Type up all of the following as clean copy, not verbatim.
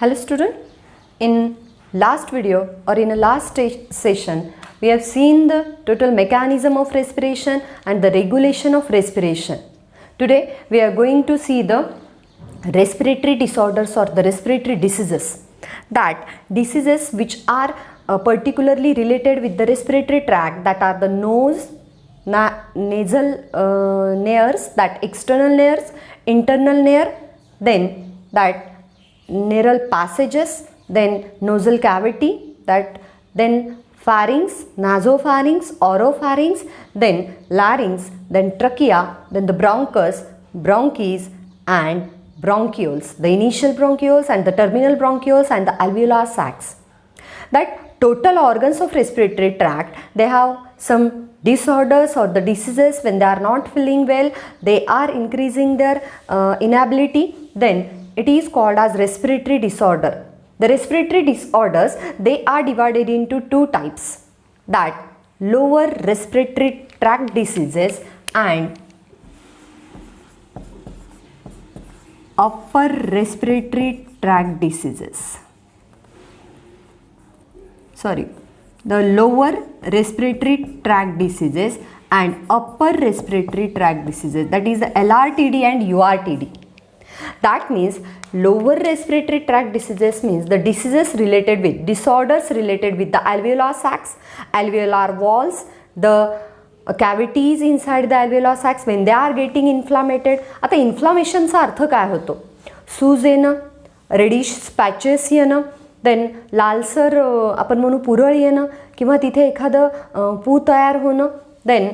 Hello student, in last video or in a last session we have seen the total mechanism of respiration and the regulation of respiration. Today we are going to see the respiratory disorders or the respiratory diseases, that diseases which are particularly related with the respiratory tract, that are the nose, nasal nares, that external nares, internal nare, then that neural passages, then nasal cavity, that then pharynx, nasopharynx, oropharynx, then larynx, then trachea, then the bronchus, bronchis and bronchioles, the initial bronchioles and the terminal bronchioles and the alveolar sacs. That total organs of respiratory tract, they have some disorders or the diseases. When they are not feeling well, they are increasing their inability, then it is called as respiratory disorder. The respiratory disorders, they are divided into two types, that lower respiratory tract diseases and upper respiratory tract diseases. The lower respiratory tract diseases and upper respiratory tract diseases, that is the LRTD and URTD. That means lower respiratory tract diseases means the diseases related with, disorders related with the alveolar sacs, alveolar walls, the cavities inside the alveolar sacs, when they are getting inflamed. आता इन्फ्लामेशनचा अर्थ काय होतो? सूज येणं, reddish patches येणं, then लालसर आपण म्हणू पुरळ येणं किंवा तिथे एखादं पू तयार होणं, देन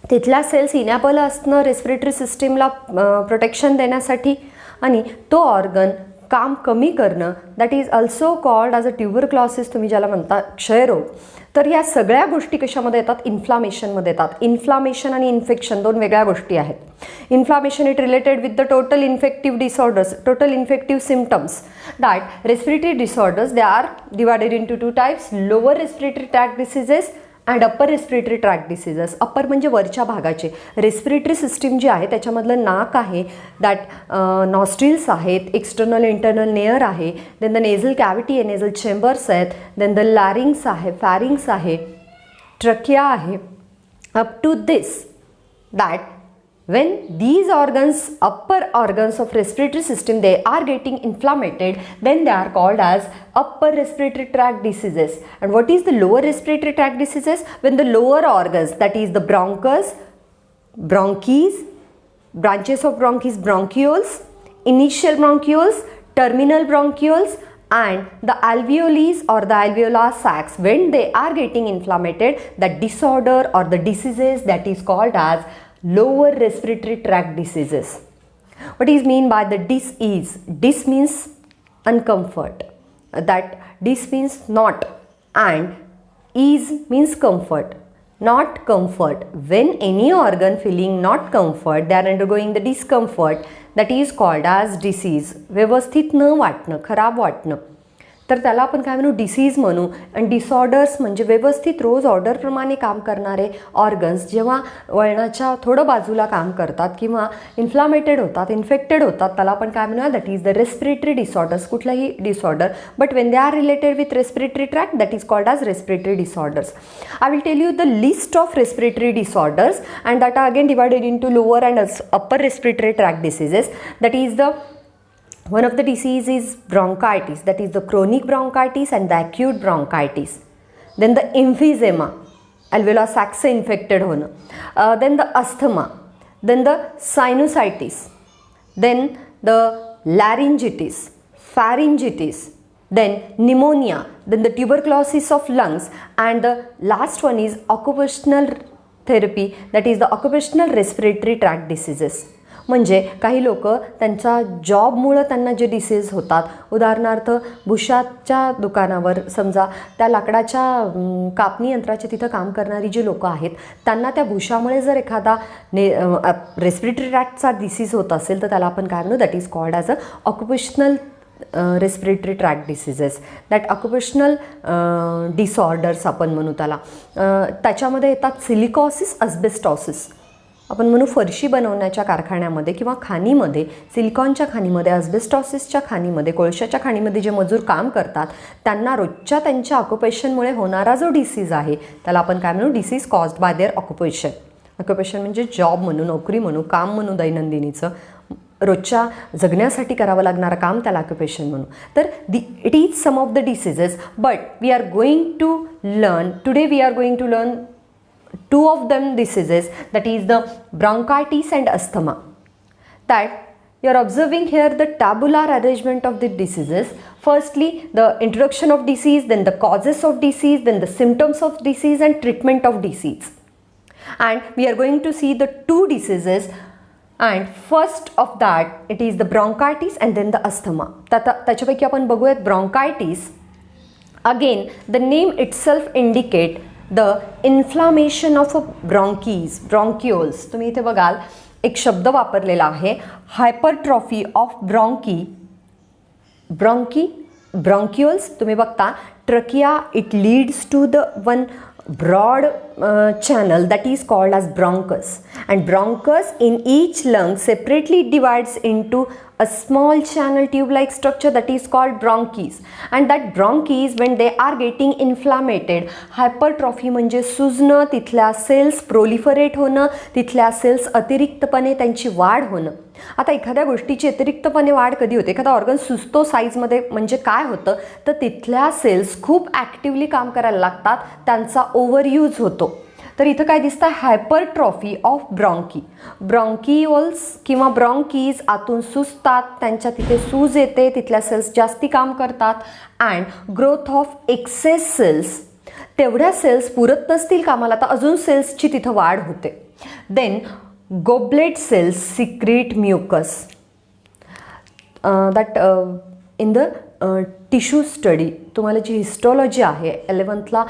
तिथल्या सेल्स इनॅबल असणं रेस्पिरेटरी सिस्टीमला प्रोटेक्शन देण्यासाठी, आणि तो ऑर्गन काम कमी करणं, that is also called as a tuberculosis, तुम्ही ज्याला म्हणता क्षयरोग. तर या सगळ्या गोष्टी कशामध्ये येतात? इन्फ्लामेशनमध्ये येतात. इन्फ्लामेशन आणि इन्फेक्शन दोन वेगळ्या गोष्टी आहेत. Inflammation it related with the total infective disorders, total infective symptoms. That respiratory disorders, they are divided into two types, lower respiratory tract diseases and upper respiratory tract diseases. Upper म्हणजे वरच्या भागाचे, respiratory system जी आहे त्याच्यामधलं नाक आहे, that nostrils आहेत, external internal nare आहे, then the nasal cavity आहे, नेझल चेंबर्स आहेत, देन द लॅरिंग्स आहे, फॅरिंग्स आहे, ट्रकिया आहे. Up to this, that when these organs, upper organs of respiratory system, they are getting inflamed, then they are called as upper respiratory tract diseases. And what is the lower respiratory tract diseases? When the lower organs, that is the bronchus, bronchis, branches of bronchis, bronchioles, initial bronchioles, terminal bronchioles and the alveoles or the alveolar sacs, when they are getting inflamed, the disorder or the diseases, that is called as lower respiratory tract diseases. What is mean by the dis-ease? Dis means uncomfort, that dis means not, and ease means comfort. Not comfort, when any organ feeling not comfort, they are undergoing the discomfort, that is called as disease. व्यवस्थित न वाटणं, खराब वाटणं, तर त्याला आपण काय म्हणू? डिसीज म्हणू. आणि डिसऑर्डर्स म्हणजे व्यवस्थित रोज ऑर्डरप्रमाणे काम करणारे ऑर्गन्स जेव्हा वळणाच्या थोडं बाजूला काम करतात किंवा इन्फ्लामेटेड होतात, इन्फेक्टेड होतात, त्याला आपण काय म्हणूया? That is the respiratory disorders. कुठलाही disorder, but when they are related with respiratory tract, that is called as respiratory disorders. I will tell you the list of respiratory disorders and that are again divided into lower and upper respiratory tract diseases. That is the one of the disease is bronchitis, that is the chronic bronchitis and the acute bronchitis. Then the emphysema, alveolar sacs infected होणं, then the asthma, then the sinusitis, then the laryngitis, pharyngitis, then pneumonia, then the tuberculosis of lungs, and the last one is occupational therapy, that is the occupational respiratory tract diseases. म्हणजे काही लोक त्यांच्या जॉबमुळं त्यांना जे disease होतात, उदाहरणार्थ भुशाच्या दुकानावर समजा त्या लाकडाच्या कापणी यंत्राच्या तिथं काम करणारी जी लोकं आहेत, त्यांना त्या भुशामुळे जर एखादा रेस्पिरेटरी ट्रॅक्टचा डिसीज होत असेल तर त्याला आपण काय म्हणू? That is called as a occupational respiratory tract diseases, that occupational disorders आपण म्हणू त्याला. त्याच्यामध्ये येतात सिलिकॉसिस, अस्बेस्टॉसिस. आपण म्हणू फरशी बनवण्याच्या कारखान्यामध्ये किंवा खाणीमध्ये, सिलिकॉनच्या खाणीमध्ये, ॲस्बेस्टॉसिसच्या खाणीमध्ये, कोळशाच्या खाणीमध्ये जे मजूर काम करतात त्यांना रोजच्या त्यांच्या ऑक्युपेशनमुळे होणारा जो डिसीज आहे त्याला आपण काय म्हणू, disease caused by their occupation. Occupation म्हणजे जॉब म्हणू, नोकरी म्हणू, काम म्हणू, दैनंदिनीचं रोजच्या जगण्यासाठी करावं लागणारं काम, त्याला ऑक्युपेशन म्हणू. तर it is some of the diseases, but we are going to learn today, we are going to learn two of them diseases, that is the bronchitis and asthma. That you are observing here the tabular arrangement of the diseases. Firstly, the introduction of disease, then the causes of disease, then the symptoms of disease and treatment of disease. And we are going to see the two diseases, and first of that it is the bronchitis and then the asthma. त्याच्यापैकी आपण बघूयात bronchitis. Again, the name itself indicate the inflammation of bronchioles. तुम्ही इथे बघाल एक शब्द वापरलेला आहे, हायपरट्रॉफी ऑफ ब्रॉन्क्युल्स. तुम्ही बघता trachea, it leads to the one broad channel that is called as bronchus, and bronchus in each lung separately divides into a small channel tube like structure that is called bronchis, and that bronchis when they are getting inflamed, hypertrophy म्हणजे सुजणं, तिथल्या cells proliferate होणं, तिथल्या cells अतिरिक्तपणे त्यांची वाढ होणं. आता एखाद्या गोष्टीची अतिरिक्तपणे वाढ कधी होते, एखादा ऑर्गन सुजतो साईजमध्ये, म्हणजे काय होतं तर तिथल्या सेल्स खूप ॲक्टिवली काम करायला लागतात, त्यांचा ओव्हरयूज होतो. तर इथं काय दिसतं, हायपरट्रॉफी ऑफ ब्रॉन्किओल्स किंवा ब्रॉन्कीज आतून सुजतात, त्यांच्या तिथे सूज येते, तिथल्या सेल्स जास्ती काम करतात. And growth of excess cells, तेवढ्या सेल्स पुरत नसतील कामाला तर अजून सेल्सची तिथं वाढ होते. Then goblet cells secrete mucus, that in the tissue study, तुम्हाला जी हिस्टॉलॉजी आहे 11thला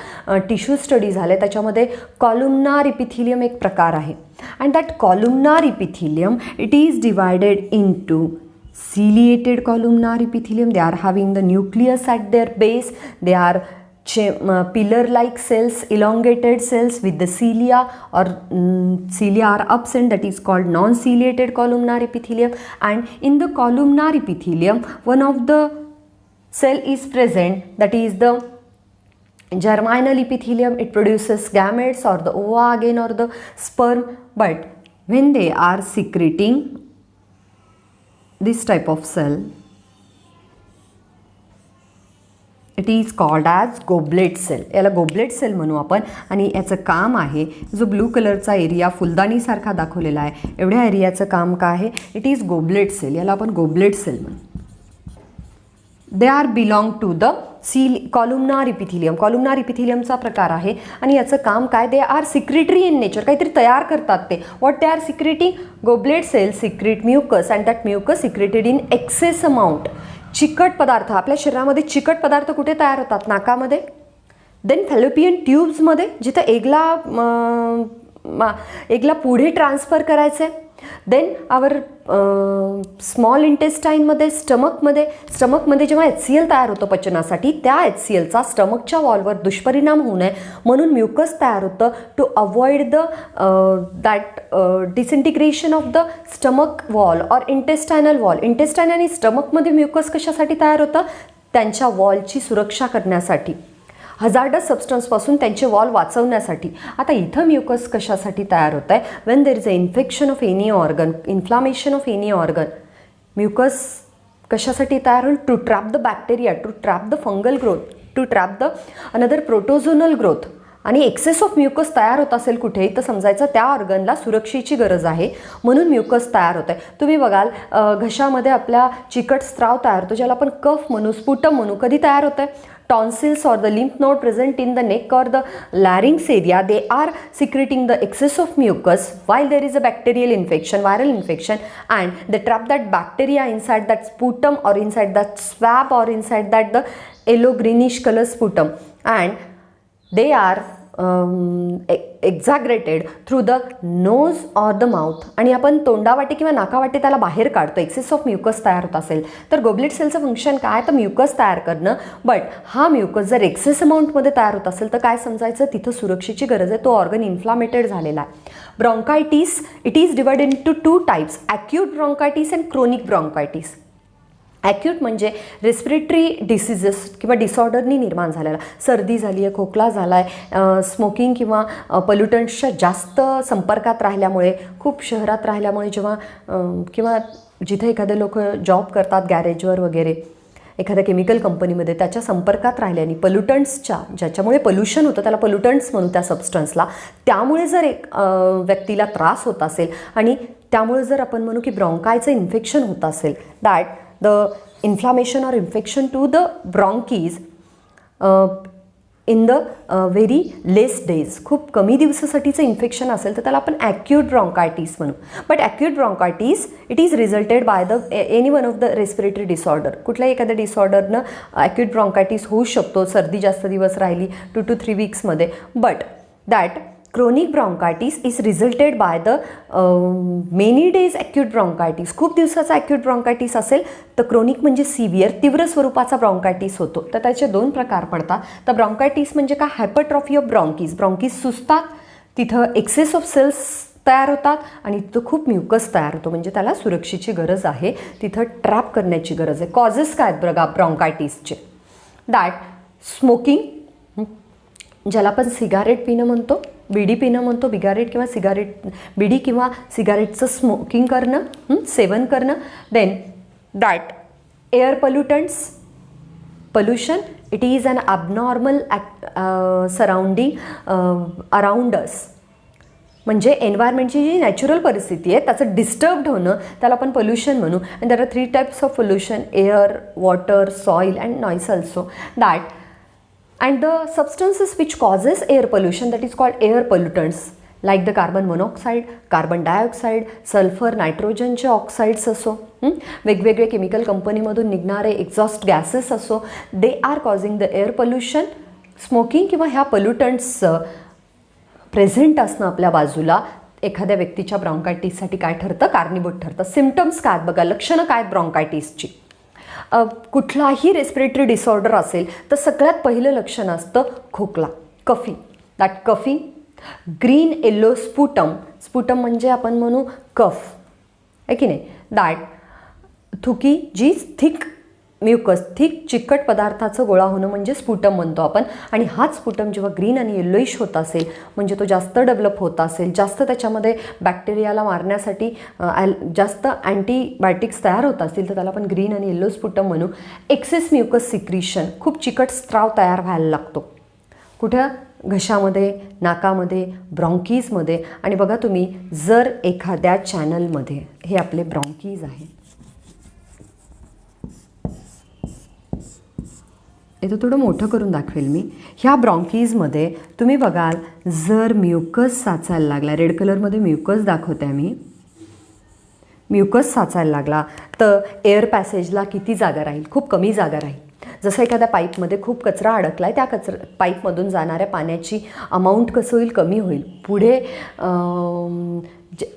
टिश्यू स्टडी झाले त्याच्यामध्ये कॉलुमनार इपिथिलियम एक प्रकार आहे. And that कॉलुमनार epithelium it is divided into ciliated columnar epithelium. They are having the nucleus at their base. They are pillar-like cells, elongated cells with the cilia, or cilia are absent, that is called non-ciliated columnar epithelium. And in the columnar epithelium, one of the cell is present, that is the germinal epithelium. It produces gametes or the ova again or the sperm, but when they are secreting this type of cell, it is called as goblet cell. याला goblet cell म्हणू आपण. आणि याचं काम आहे, जो blue कलरचा area फुलदाणीसारखा दाखवलेला आहे, एवढ्या एरियाचं काम काय आहे, इट इज गोबलेट सेल. याला आपण गोबलेट सेल म्हणू. They are belong to the columnar epithelium. Columnar इपिथिलियमचा प्रकार आहे आणि याचं काम काय, they are secretory in nature, काहीतरी तयार करतात ते. What they are secreting, goblet cell secrete mucus, and that mucus secreted in excess amount. चिकट पदार्थ, आपल्या शरीरामध्ये चिकट पदार्थ कुठे तयार होतात, नाकामध्ये. देन फॅलोपियन ट्यूब्समध्ये, जिथं एगला पुढे ट्रान्सफर करायचं आहे. देन आवर स्मॉल इंटेस्टाईनमध्ये, स्टमकमध्ये जेव्हा HCl तयार होतं पचनासाठी, त्या HClचा स्टमकच्या वॉलवर दुष्परिणाम होऊ नये म्हणून म्युकस तयार होतं to avoid the that disintegration of the stomach wall or intestinal wall. Intestine आणि स्टमकमध्ये म्युकस कशासाठी तयार होतं, त्यांच्या वॉलची सुरक्षा करण्यासाठी, हजार्डस सबस्टन्सपासून त्यांचे वॉल वाचवण्यासाठी. आता इथं म्युकस कशासाठी तयार होत आहे, when there is a infection of any organ, inflammation of any organ, mucus कशासाठी तयार होईल, to trap the bacteria, to trap the fungal growth, to trap the another protozoal growth. आणि एक्सेस ऑफ म्युकस तयार होत असेल कुठेही तर समजायचं त्या ऑर्गनला सुरक्षेची गरज आहे, म्हणून म्युकस तयार होत आहे. तुम्ही बघाल घशामध्ये आपल्या चिकट स्त्राव तयार होतो, ज्याला आपण कफ म्हणू, स्पुटम म्हणू. कधी तयार होत आहे, tonsils or the lymph node present in the neck or the larynx area, they are secreting the excess of mucus while there is a bacterial infection, viral infection, and they trap that bacteria inside that sputum or inside that swab or inside that the yellow greenish color sputum, and they are exaggerated through the nose or the mouth. आणि आपण तोंडावाटे किंवा नाकावाटे त्याला बाहेर काढतो access of mucus तयार होत असेल तर. गोबलेट सेलचं फंक्शन काय, तर म्युकस तयार करणं. बट हा म्युकस जर एक्सेस अमाऊंटमध्ये तयार होत असेल तर काय समजायचं, तिथं सुरक्षेची गरज आहे, तो ऑर्गन इन्फ्लामेटेड झालेला आहे. Bronchitis, it is divided into two types, acute bronchitis and chronic bronchitis. Acute म्हणजे रेस्पिरेटरी डिसिजेस किंवा डिसऑर्डरनी निर्माण झालेला, सर्दी झाली आहे, खोकला झाला आहे, स्मोकिंग किंवा पल्युटंट्सच्या जास्त संपर्कात राहिल्यामुळे, खूप शहरात राहिल्यामुळे, जेव्हा किंवा जिथे एखादे लोक जॉब करतात गॅरेजवर वगैरे, एखाद्या केमिकल कंपनीमध्ये त्याच्या संपर्कात राहिल्याने पल्युटंट्सच्या, ज्याच्यामुळे पोल्युशन होतं त्याला पोल्युटंट्स म्हणू त्या सबस्टन्सला, त्यामुळे जर एक व्यक्तीला त्रास होत असेल आणि त्यामुळे जर आपण म्हणू की ब्रॉन्कायचं इन्फेक्शन होत असेल, that the inflammation or infection to the bronchs in the very less days, खूप कमी दिवसासाठीचं इन्फेक्शन असेल तर त्याला आपण ॲक्यूट ब्रॉन्कायटिस म्हणू. But acute bronchitis it is resulted by the any one of the respiratory disorder. कुठल्याही एखाद्या डिसऑर्डरनं ॲक्यूट ब्रॉन्कायटिस होऊ शकतो सर्दी जास्त दिवस राहिली 2 to 3 weeksमध्ये. But that chronic bronchitis is resulted by the many days acute bronchitis. खूप दिवसाचा ॲक्यूट ब्रॉन्कायटिस असेल तर क्रोनिक म्हणजे सिव्हिअर, तीव्र स्वरूपाचा ब्रॉन्कायटिस होतो. तर त्याचे 2 प्रकार पडतात. तर ब्रॉन्कायटिस म्हणजे काय, हायपरट्रॉफी ऑफ ब्रॉन्कीज, ब्रॉन्कीज सुजतात, तिथं एक्सेस ऑफ सेल्स तयार होतात आणि तिथं खूप म्युकस तयार होतो, म्हणजे त्याला सुरक्षेची गरज आहे, तिथं ट्रॅप करण्याची गरज आहे. कॉजेस काय आहेत बघा ब्रॉन्कायटिसचे, दॅट स्मोकिंग, ज्याला आपण सिगारेट पिणं म्हणतो, बिडी पिणं म्हणतो, बिडी किंवा सिगारेटचं स्मोकिंग करणं, सेवन करणं. Then that air pollution, it is an abnormal surrounding around us, म्हणजे एन्व्हायरमेंटची जी नॅचरल परिस्थिती आहे त्याचं डिस्टर्ब्ड होणं, त्याला आपण पोल्युशन म्हणू. And there are 3 types of pollution, air, water, soil and noise also. That and the substances which causes air pollution, that is called air pollutants, like the carbon monoxide, carbon dioxide, sulfur, नायट्रोजनचे oxides असो, वेगवेगळे chemical कंपनीमधून निघणारे exhaust gases असो, they are causing the air pollution. Smoking किंवा ह्या पोल्युटंट्सचं present असणं आपल्या बाजूला एखाद्या व्यक्तीच्या ब्रॉन्कायटिससाठी काय ठरतं, कारणीभूत ठरतं. सिम्पटम्स काय आहेत बघा, लक्षणं काय आहेत ब्रॉन्कायटिसची. कुठलाही रेस्पिरेटरी डिसऑर्डर असेल तर सगळ्यात पहिलं लक्षण असतं खोकला, coughing. That coughing, green yellow sputum, sputum म्हणजे आपण म्हणू कफ आहे की नाही. दॅट थुकी, जी थिक म्युकस, थिक चिकट पदार्थाचं गोळा होणं म्हणजे स्पुटम म्हणतो आपण. आणि हाच स्पुटम जेव्हा ग्रीन आणि येल्लोइश होत असेल, म्हणजे तो जास्त डेव्हलप होत असेल, जास्त त्याच्यामध्ये बॅक्टेरियाला मारण्यासाठी जास्त अँटीबायोटिक्स तयार होत असतील, तर त्याला आपण ग्रीन आणि येल्लो स्पुटम म्हणू. एक्सेस म्युकस सिक्रिशन, खूप चिकट स्त्राव तयार व्हायला लागतो, कुठं, घशामध्ये, नाकामध्ये, ब्रॉन्कीजमध्ये. आणि बघा तुम्ही, जर एखाद्या चॅनलमध्ये, हे आपले ब्रॉन्कीज आहे, इथं थोडं मोठं करून दाखवेल मी. ह्या ब्रॉन्कीजमध्ये तुम्ही बघाल, जर म्युकस साचायला लागला, रेड कलरमध्ये म्युकस दाखवते मी, म्युकस साचायला लागला तर एअर पॅसेजला किती जागा राहील, खूप कमी जागा राहील. जसं एखाद्या पाईपमध्ये खूप कचरा अडकला आहे, त्या पाईपमधून जाणाऱ्या पाण्याची अमाऊंट कसं होईल, कमी होईल. पुढे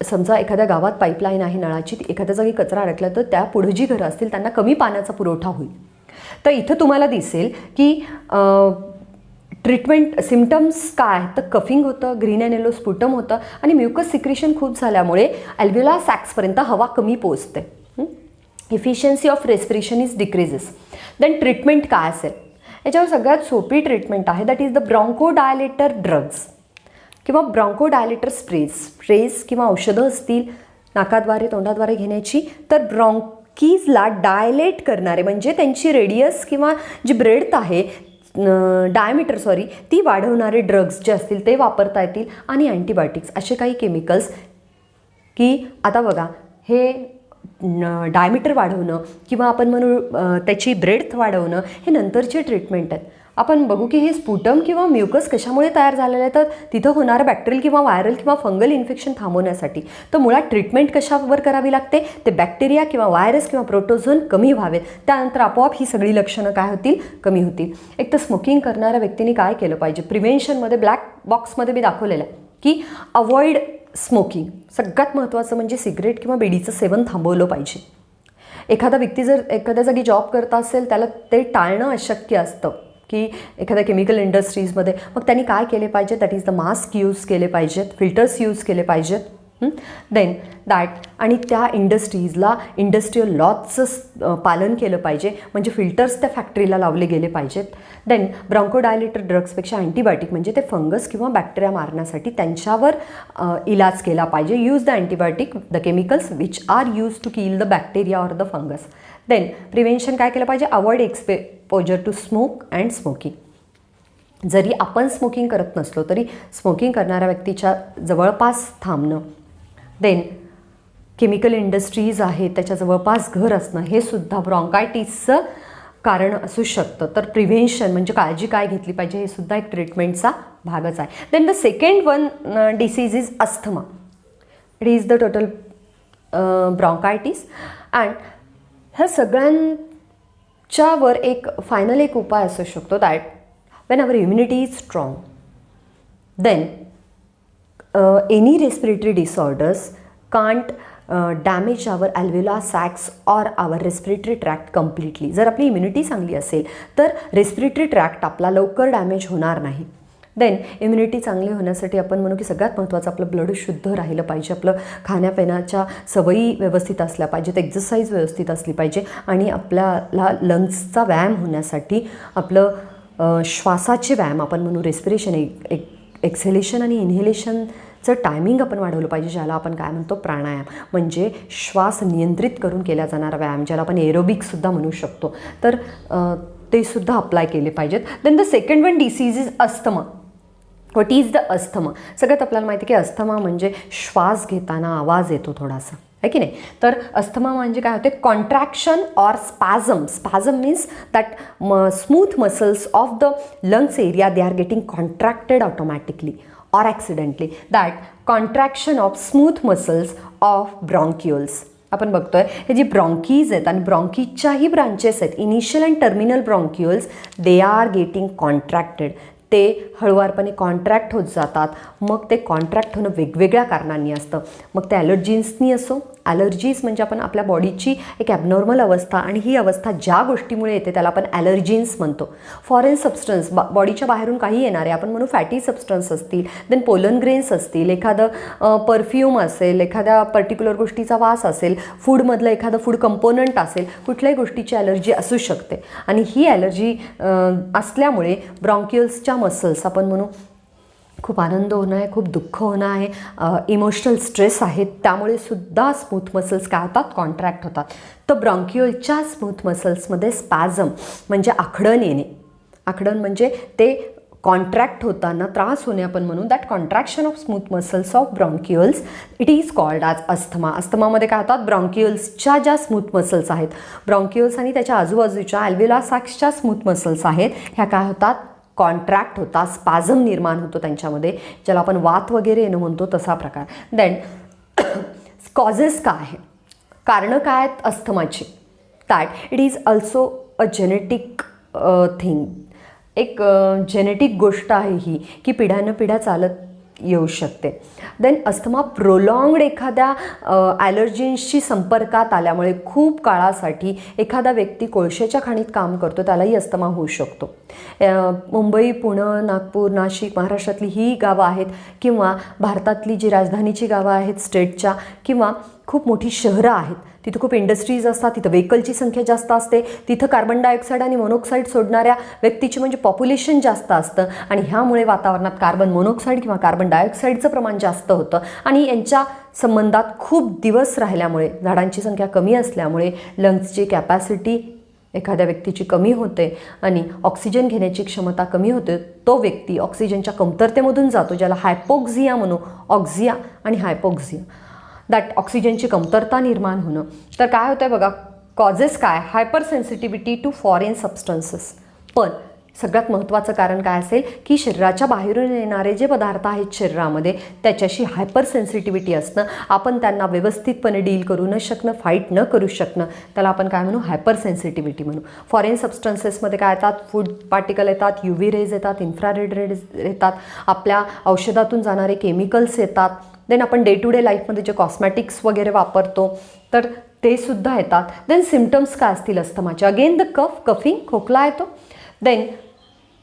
समजा एखाद्या गावात पाईपलाईन आहे नळाची, एखाद्या जागी कचरा अडकला तर त्या पुढे जी घरं असतील त्यांना कमी पाण्याचा पुरवठा होईल. तर इथं तुम्हाला दिसेल की ट्रीटमेंट सिम्टम्स काय, तर कफिंग होतं, ग्रीन अँड येलो स्पुटम होतं आणि म्युकस सिक्रेशन खूप झाल्यामुळे अल्व्हेओलार सॅक्सपर्यंत हवा कमी पोचते. Efficiency of respiration is decreases. Then treatment काय असेल, याच्यावर सगळ्यात सोपी ट्रीटमेंट आहे, that is the bronchodilator drugs किंवा ब्रॉन्कोडायलेटर स्प्रेज किंवा औषधं असतील नाकाद्वारे, तोंडाद्वारे घेण्याची. तर ब्रॉन्कीजला डायलेट करणारे, म्हणजे त्यांची रेडियस किंवा जी ब्रेड्थ आहे, डायमीटर ती वाढवणारे ड्रग्स जे असतील ते वापरता येतील. आणि अँटीबायोटिक्स, असे काही केमिकल्स की आता बघा, हे डायमीटर वाढवणं किंवा आपण म्हणू त्याची ब्रेड्थ वाढवणं, हे नंतरचे ट्रीटमेंट आहेत. आपण बघू की हे स्पुटम किंवा म्युकस कशामुळे तयार झालेलं आहे, तर तिथं होणारं बॅक्टेरियल किंवा व्हायरल किंवा फंगल इन्फेक्शन थांबवण्यासाठी. तर मुळात ट्रीटमेंट कशावर करावी लागते, ते बॅक्टेरिया किंवा व्हायरस किंवा प्रोटोझोन कमी व्हावेत, त्यानंतर आपोआप ही सगळी लक्षणं काय होतील, कमी होतील. एक तर स्मोकिंग करणाऱ्या व्यक्तीने काय केलं पाहिजे, प्रिव्हेन्शनमध्ये ब्लॅक बॉक्समध्ये मी दाखवलेलं आहे की अवॉइड स्मोकिंग. सगळ्यात महत्त्वाचं म्हणजे सिगरेट किंवा बिडीचं सेवन थांबवलं पाहिजे. एखादा व्यक्ती जर एखाद्या जागी जॉब करत असेल, त्याला ते टाळणं अशक्य असतं, की एखाद्या केमिकल इंडस्ट्रीजमध्ये मग त्यांनी काय केले पाहिजे, that is the mask use केले पाहिजेत, फिल्टर्स यूज केले पाहिजेत. देन दॅट आणि त्या इंडस्ट्रीजला इंडस्ट्रियल लॉजचं पालन केलं पाहिजे, म्हणजे फिल्टर्स त्या फॅक्टरीला लावले गेले पाहिजेत. देन ब्रॉन्कोडायलेटर ड्रग्सपेक्षा अँटीबायोटिक म्हणजे ते फंगस किंवा बॅक्टेरिया मारण्यासाठी त्यांच्यावर इलाज केला पाहिजे. Use the antibiotic the chemicals which are use to kill the bacteria or the fungus. Then prevention काय केलं पाहिजे, avoid exposure to smoke and smoking. जरी आपण स्मोकिंग करत नसलो तरी स्मोकिंग करणाऱ्या व्यक्तीच्या जवळपास थांबणं. देन केमिकल इंडस्ट्रीज आहेत त्याच्या जवळपास घर असणं हे सुद्धा ब्रॉन्कायटिसचं कारण असू शकतं. तर प्रिव्हेन्शन म्हणजे काळजी काय घेतली पाहिजे हे सुद्धा एक ट्रीटमेंटचा भागच आहे. Then the second one disease is asthma. It is the total bronchitis. And ह्या सगळ्यांच्यावर एक फायनल एक उपाय असू शकतो, that when our immunity is strong, then any respiratory disorders can't damage our alveolar sacs or our respiratory tract completely. जर आपली immunity चांगली असेल तर रेस्पिरेटरी ट्रॅक्ट आपला लवकर डॅमेज होणार नाही. देन इम्युनिटी चांगली होण्यासाठी आपण म्हणू की सगळ्यात महत्त्वाचं आपलं ब्लड शुद्ध राहिलं पाहिजे, आपलं खाण्यापिण्याच्या सवयी व्यवस्थित असल्या पाहिजेत, एक्झरसाईज व्यवस्थित असली पाहिजे आणि आपल्याला लंग्सचा व्यायाम होण्यासाठी आपलं श्वासाचे व्यायाम आपण म्हणू रेस्पिरेशन एक्सेलेशन आणि इन्हेलेशनचं टायमिंग आपण वाढवलं पाहिजे, ज्याला आपण काय म्हणतो प्राणायाम, म्हणजे श्वास नियंत्रित करून केला जाणारा व्यायाम ज्याला आपण एरोबिक्ससुद्धा म्हणू शकतो. तर ते सुद्धा अप्लाय केले पाहिजेत. Then the second one disease is asthma. What is the asthma. सगळ्यात आपल्याला माहिती आहे की अस्थमा म्हणजे श्वास घेताना आवाज येतो थोडासा, आहे की नाही. तर अस्थमा म्हणजे काय होते, contraction or spasm. Spasm means that smooth muscles of the lungs area they are getting contracted automatically or accidentally. That contraction of smooth muscles of bronchioles. आपण बघतोय हे जी ब्रॉन्कीज आहेत आणि ब्रॉन्कीजच्याही ब्रांचेस आहेत, initial and terminal bronchioles, they are getting contracted. ते हळूवारपणे कॉन्ट्रॅक्ट होत जातात. मग ते कॉन्ट्रॅक्ट होणं वेगवेगळ्या कारणांनी असतं. मग ते ॲलर्जीन्सनी असो. ॲलर्जीज म्हणजे आपण आपल्या बॉडीची एक ॲबनॉर्मल अवस्था आणि ही अवस्था ज्या गोष्टीमुळे येते त्याला आपण ॲलर्जीन्स म्हणतो. फॉरेन सबस्टन्स बॉडीच्या बाहेरून काही येणारे आपण म्हणू फॅटी सबस्टन्स असतील, देन पोलन ग्रेन्स असतील, एखादं परफ्यूम असेल, एखाद्या पर्टिक्युलर गोष्टीचा वास असेल, फूडमधलं एखादं फूड कंपोनंट असेल, कुठल्याही गोष्टीची ॲलर्जी असू शकते. आणि ही ॲलर्जी असल्यामुळे ब्रॉन्क्युल्सच्या मसल्स आपण म्हणू खूप आनंद होणं आहे, खूप दुःख होणं आहे, इमोशनल स्ट्रेस आहेत, त्यामुळे सुद्धा स्मूथ मसल्स काय होतात, कॉन्ट्रॅक्ट होतात. तर ब्रॉन्क्युलच्या स्मूथ मसल्समध्ये स्पॅझम म्हणजे आखडण येणे. आखडण म्हणजे ते कॉन्ट्रॅक्ट होताना त्रास होणे आपण म्हणून. That contraction of smooth muscles of bronchioles it is called as asthma. अस्थमामध्ये काय होतात, ब्रॉन्क्युल्सच्या ज्या स्मूथ मसल्स आहेत, ब्रॉन्क्युल्स आणि त्याच्या आजूबाजूच्या ॲल्व्हेओलार सॅक्सच्या स्मूथ मसल्स आहेत, ह्या काय होतात, कॉन्ट्रॅक्ट होतात, स्पॅझम निर्माण होतो त्यांच्यामध्ये, ज्याला आपण वात वगैरे येणं म्हणतो तसा प्रकार. देन कॉजेस काय आहे, कारणं काय आहेत अस्थमाची, that it is also a genetic thing. एक जेनेटिक गोष्ट आहे ही की पिढ्यानपिढ्या चालत येऊ शकते. देन अस्थमा प्रोलॉंगड एखाद्या ॲलर्जीन्सशी संपर्कात आल्यामुळे खूप काळासाठी एखादा व्यक्ती कोळशाच्या खाणीत काम करतो त्यालाही अस्थमा होऊ शकतो. मुंबई, पुणे, नागपूर, नाशिक, महाराष्ट्रातली ही गावं आहेत किंवा भारतातली जी राजधानीची गावं आहेत स्टेटच्या किंवा खूप मोठी शहरं आहेत, तिथं खूप इंडस्ट्रीज असतात, तिथं व्हेकलची संख्या जास्त असते, तिथं कार्बन डायऑक्साईड आणि मोनॉक्साईड सोडणाऱ्या व्यक्तीची म्हणजे पॉप्युलेशन जास्त असतं आणि ह्यामुळे वातावरणात कार्बन मोनॉक्साईड किंवा कार्बन डायऑक्साईडचं प्रमाण जास्त होतं आणि यांच्या संबंधात खूप दिवस राहिल्यामुळे, झाडांची संख्या कमी असल्यामुळे लंग्सची कॅपॅसिटी एखाद्या व्यक्तीची कमी होते आणि ऑक्सिजन घेण्याची क्षमता कमी होते. तो व्यक्ती ऑक्सिजनच्या कमतरतेमधून जातो, ज्याला हायपोक्झिया म्हणू. ऑक्झिया आणि हायपोक्झिया, दॅट ऑक्सिजनची कमतरता निर्माण होणं. तर काय होतं आहे बघा, कॉजेस काय, hyper sensitivity to foreign substances. पण सगळ्यात महत्त्वाचं कारण काय असेल की शरीराच्या बाहेरून येणारे जे पदार्थ आहेत शरीरामध्ये त्याच्याशी हायपर सेन्सिटिव्हिटी असणं, आपण त्यांना व्यवस्थितपणे डील करू न शकणं, फाईट न करू शकणं, त्याला आपण काय म्हणू, हायपर सेन्सिटिव्हिटी म्हणू. फॉरेन सबस्टन्सेसमध्ये काय येतात, फूड पार्टिकल येतात, UV रेज येतात, इन्फ्रारेड रेज येतात, आपल्या औषधातून जाणारे केमिकल्स येतात. देन आपण डे टू डे लाईफमध्ये जे कॉस्मॅटिक्स वगैरे वापरतो तर ते सुद्धा येतात. देन सिम्टम्स काय असतील अस्थमाचे, अगेन द कफिंग, खोकला येतो. देन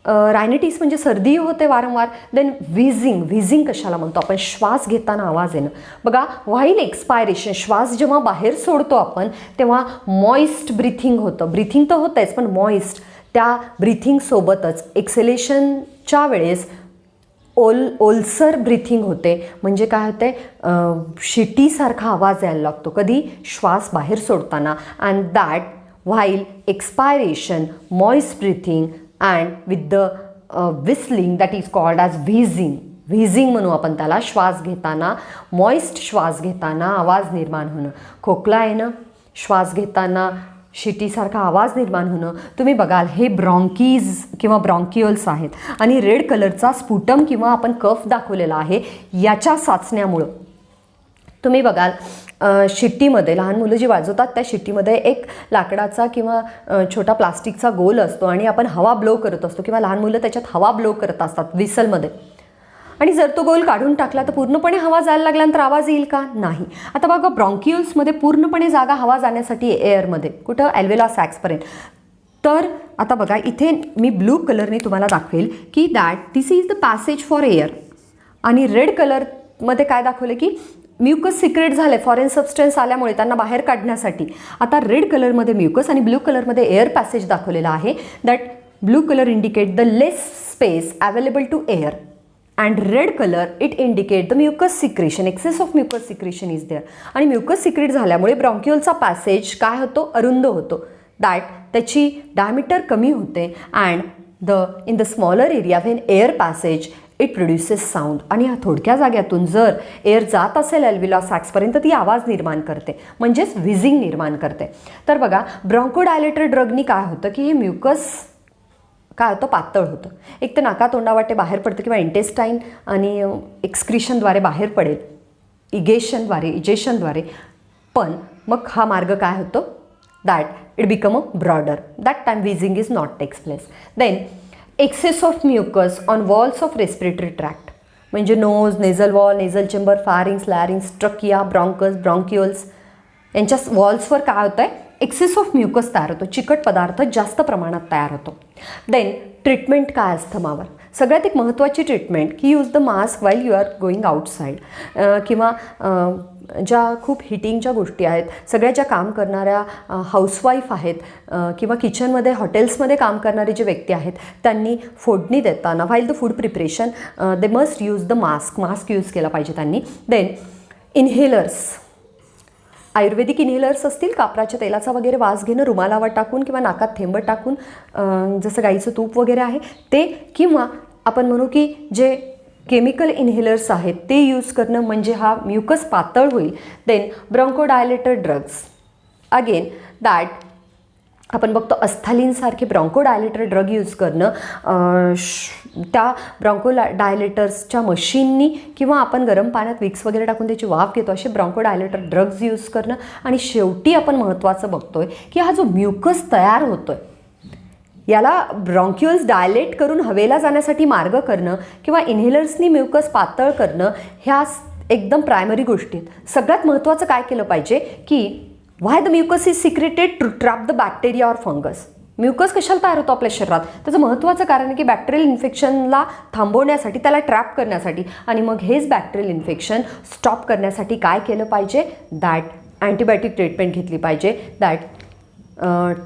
रायनायटिस म्हणजे सर्दी होते वारंवार. देन व्हिजिंग कशाला म्हणतो आपण, श्वास घेताना आवाज येणं. बघा, व्हाईल एक्सपायरेशन, श्वास जेव्हा बाहेर सोडतो आपण तेव्हा मॉइस्ट ब्रिथिंग होतं. ब्रिथिंग तर होतंच, पण मॉइस्ट, त्या ब्रिथिंगसोबतच एक्सेलेशनच्या वेळेस ओलसर ब्रिथिंग होते. म्हणजे काय होते, शिटीसारखा आवाज यायला लागतो कधी, श्वास बाहेर सोडताना. And that while expiration, moist breathing and with the whistling that is called as wheezing म्हणू आपण त्याला. श्वास घेताना, मॉइस्ट श्वास घेताना आवाज निर्माण होणं. खोकला येणं, श्वास घेताना शिटीसारखा आवाज निर्माण होणं. तुम्ही बघाल हे ब्रॉन्कीज किंवा ब्रॉन्किओल्स आहेत. आणि रेड कलरचा स्पुटम किंवा आपण कफ दाखवलेला आहे, याच्या साचण्यामुळं तुम्ही बघाल शिट्टीमध्ये लहान मुलं जी वाजवतात त्या शिट्टीमध्ये एक लाकडाचा किंवा छोटा प्लास्टिकचा गोल असतो आणि आपण हवा ब्लो करत असतो किंवा लहान मुलं त्याच्यात हवा ब्लो करत असतात विसलमध्ये. आणि जर तो गोल काढून टाकला तर पूर्णपणे हवा जायला लागल्यानंतर आवाज येईल का? नाही. आता बघा, ब्रॉन्किओल्समध्ये पूर्णपणे जागा हवा जाण्यासाठी एअरमध्ये, कुठं, ॲल्व्हेला सॅक्सपर्यंत. तर आता बघा, इथे मी ब्लू कलरने तुम्हाला दाखवेल की that this is the passage for air. आणि रेड कलरमध्ये काय दाखवलं की म्युकस सिक्रेट झाले फॉरेन सबस्टन्स आल्यामुळे त्यांना बाहेर काढण्यासाठी. आता रेड कलरमध्ये म्युकस आणि ब्लू कलरमध्ये एअर पॅसेज दाखवलेला आहे. That blue colour indicate the less space available to air and red colour it indicate the mucus secretion, excess of mucus secretion is there. आणि म्युकस सिक्रेट झाल्यामुळे ब्रॉन्किओलचा passage काय होतो, अरुंद होतो. दॅट त्याची डायमीटर कमी होते. And in the smaller area when air passage it produces sound. आणि ह्या थोडक्या जाग्यातून जर एअर जात असेल ॲल्व्हेला सॅक्सपर्यंत ती आवाज निर्माण करते, म्हणजेच व्हिजिंग निर्माण करते. तर बघा, ब्रॉन्कोडायलेटर ड्रगनी काय होतं की हे म्युकस काय होतं, पातळ होतं. एक तर नाकातोंडावाटे बाहेर पडतं किंवा इंटेस्टाईन आणि एक्सक्रिशनद्वारे बाहेर पडेल, इजेशनद्वारे. पण मग हा मार्ग काय होतो, that it become a broader. That time wheezing is not takes place. Then excess of mucus on walls of respiratory tract, म्हणजे nose, nasal wall, nasal chamber, pharynx, larynx, trachea, bronchus, bronchioles यांच्या वॉल्सवर काय होतं आहे, access of mucus तयार होतो, चिकट पदार्थ जास्त प्रमाणात तयार होतो. देन ट्रीटमेंट काय असतं मावर, सगळ्यात एक महत्त्वाची ट्रीटमेंट की use the mask while you are going outside. किंवा ज्या खूप हिटिंगच्या गोष्टी आहेत, सगळ्या ज्या काम करणाऱ्या हाऊसवाईफ आहेत किंवा किचनमध्ये हॉटेल्समध्ये काम करणारे जे व्यक्ती आहेत त्यांनी फोडणी देताना while the food preparation they must use the mask use केला पाहिजे त्यांनी. देन इन्हेलर्स, आयुर्वेदिक इन्हेलर्स असतील, कापराच्या तेलाचा वगैरे वास घेणं, रुमालावर टाकून किंवा नाकात थेंब टाकून, जसं गाईचं तूप वगैरे आहे ते, किंवा आपण म्हणू की जे केमिकल इन्हेलर्स आहेत ते यूज करणं, म्हणजे हा म्युकस पातळ होईल. देन ब्रॉन्कोडायलेटर ड्रग्स, अगेन दॅट आपण बघतो अस्थालिनसारखे ब्रॉन्कोडायलेटर ड्रग यूज करणं, त्या ब्रॉन्कोडायलेटर्सच्या मशीननी किंवा आपण गरम पाण्यात विक्स वगैरे टाकून त्याची वाफ घेतो, असे ब्रॉन्कोडायलेटर ड्रग्ज यूज करणं. आणि शेवटी आपण महत्त्वाचं बघतोय की हा जो म्युकस तयार होतोय याला ब्रॉन्क्युल्स डायलेट करून हवेला जाण्यासाठी मार्ग करणं किंवा इन्हेलर्सनी म्युकस पातळ करणं, ह्या एकदम प्रायमरी गोष्टी आहेत. सगळ्यात महत्त्वाचं काय केलं पाहिजे की why the mucus is secreted to trap the bacteria or fungus. Mucus कशाला तयार होतो आपल्या शरीरात, त्याचं महत्त्वाचं कारण आहे की बॅक्टेरियल इन्फेक्शनला थांबवण्यासाठी, त्याला ट्रॅप करण्यासाठी. आणि मग हेच बॅक्टेरियल इन्फेक्शन स्टॉप करण्यासाठी काय केलं पाहिजे, दॅट अँटीबायोटिक ट्रीटमेंट घेतली पाहिजे. That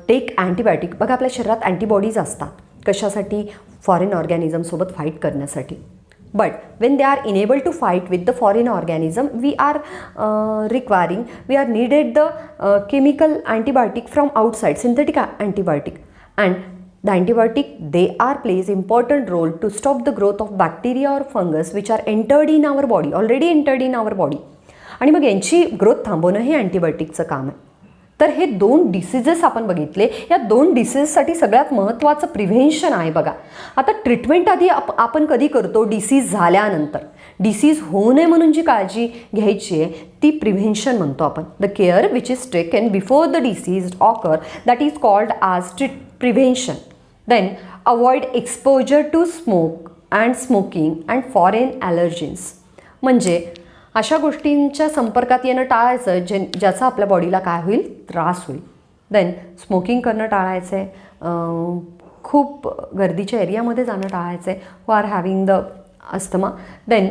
take antibiotic. बघा, आपल्या शरीरात अँटीबॉडीज असतात कशासाठी, फॉरेन ऑर्गॅनिझमसोबत फाईट करण्यासाठी. But when they are enable to fight with the foreign organism we are needed the chemical antibiotic from outside, synthetic antibiotic. And the antibiotic they are plays important role to stop the growth of bacteria or fungus which are entered in our body, already entered in our body. आणि मग यांची growth थांबवणं हे अँटीबायोटिकचं काम आहे. तर हे 2 diseases आपण बघितले. या 2 डिसीजसाठी सगळ्यात महत्त्वाचं प्रिव्हेन्शन आहे. बघा, आता ट्रीटमेंट आधी आपण कधी करतो, डिसीज झाल्यानंतर. डिसीज होऊ नये म्हणून जी काळजी घ्यायची आहे ती प्रिव्हेन्शन म्हणतो आपण. The care which is taken before the disease occur that is called as prevention. Then avoid exposure to smoke and smoking and foreign allergens, म्हणजे अशा गोष्टींच्या संपर्कात येणं टाळायचं ज्याचा आपल्या बॉडीला काय होईल, त्रास होईल. देन स्मोकिंग करणं टाळायचं आहे, खूप गर्दीच्या एरियामध्ये जाणं टाळायचं आहे who are having the asthma. Then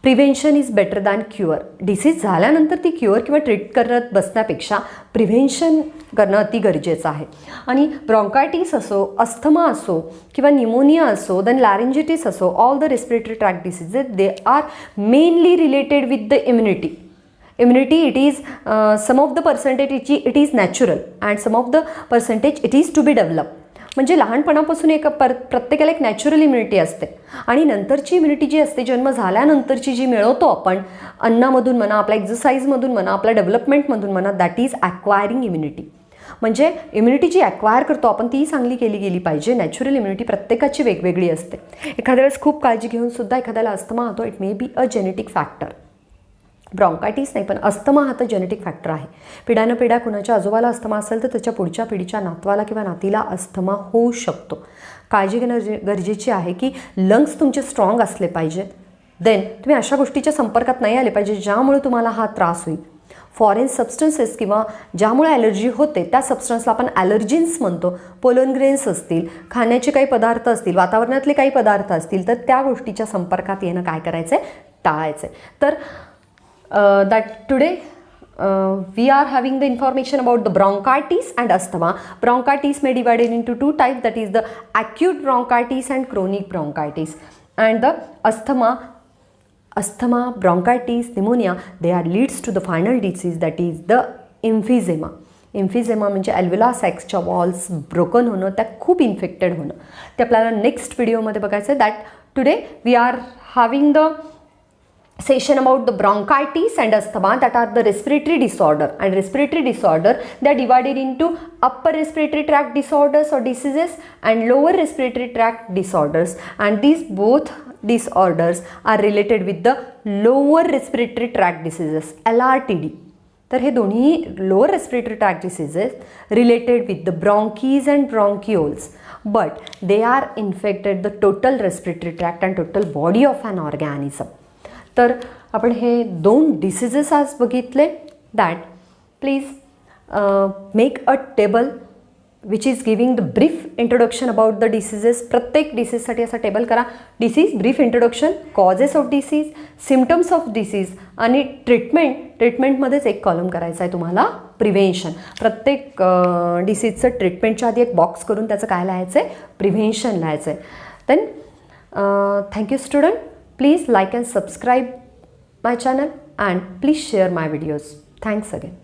prevention is better than cure. Disease झाल्यानंतर ती क्युअर किंवा ट्रीट करत बसण्यापेक्षा प्रिव्हेन्शन करणं अति गरजेचं आहे. आणि ब्रॉन्कायटिस असो, अस्थमा असो किंवा न्यूमोनिया असो, देन लॅरिंजिटिस असो, all the respiratory tract diseases they are mainly related with the immunity. Immunity, it is some of the percentage it is natural and some of the percentage it is to be developed. म्हणजे लहानपणापासून प्रत्येकाला एक natural immunity असते आणि नंतरची immunity जी असते जन्म झाल्यानंतरची जी मिळवतो आपण अन्नामधून म्हणा, आपल्या एक्झरसाईजमधून म्हणा, आपल्या डेव्हलपमेंटमधून म्हणा, दॅट इज ॲक्वायरिंग इम्युनिटी. म्हणजे इम्युनिटी जी ॲक्वायर करतो आपण ती चांगली केली गेली पाहिजे. नॅचरल इम्युनिटी प्रत्येकाची वेगवेगळी असते. एखाद्या वेळेस खूप काळजी घेऊन सुद्धा एखाद्याला अस्थमा होतो. It may be a genetic factor. Bronchitis नाही पण अस्थमा हा तर जेनेटिक फॅक्टर आहे. पिढ्यानं पिढ्या कुणाच्या आजोबाला अस्थमा असेल तर त्याच्या पुढच्या पिढीच्या नातवाला किंवा नातीला अस्थमा होऊ शकतो. काळजी घेणं गरजेची आहे की लंग्स तुमचे स्ट्रॉंग असले पाहिजेत. देन तुम्ही अशा गोष्टीच्या संपर्कात नाही आले पाहिजे ज्यामुळे तुम्हाला हा त्रास होईल. फॉरेन सबस्टन्सेस किंवा ज्यामुळे ॲलर्जी होते त्या सबस्टन्सला आपण ॲलर्जिन्स म्हणतो. पोलन ग्रेन्स असतील, खाण्याचे काही पदार्थ असतील, वातावरणातले काही पदार्थ असतील तर त्या गोष्टीच्या संपर्कात येणं काय करायचं आहे, टाळायचं आहे. तर that today we are having the information about the bronchitis and asthma. Bronchitis may divided into two types, that is the acute bronchitis and chronic bronchitis. And the asthma, bronchitis, pneumonia, they are leads to the final disease, that is the emphysema. एम्फिझेमा म्हणजे ॲल्व्हेला सॅक्सच्या walls broken होणं, त्या खूप infected होणं. ते आपल्याला next व्हिडिओमध्ये बघायचं आहे. That today we are having the session about the bronchitis and asthma, that are the respiratory disorder. And respiratory disorder, they are divided into upper respiratory tract disorders or diseases and lower respiratory tract disorders, and these both disorders are related with the lower respiratory tract diseases, LRTD. तर हे दोन्ही lower respiratory tract diseases related with the bronchi and bronchioles, but they are infected the total respiratory tract and total body of an organism. तर आपण हे दोन diseases आज बघितले. That please make a table which is giving the brief introduction about the diseases. प्रत्येक डिसीजसाठी असा table करा. Disease, brief introduction, causes of disease, symptoms of disease आणि ट्रीटमेंटमध्येच एक कॉलम करायचा आहे तुम्हाला प्रिव्हेन्शन. प्रत्येक डिसीजचं ट्रीटमेंटच्या आधी एक बॉक्स करून त्याचं काय लिहायचं आहे, प्रिव्हेन्शन लिहायचं आहे. Then thank you student. Please like and subscribe my channel and please share my videos. Thanks again.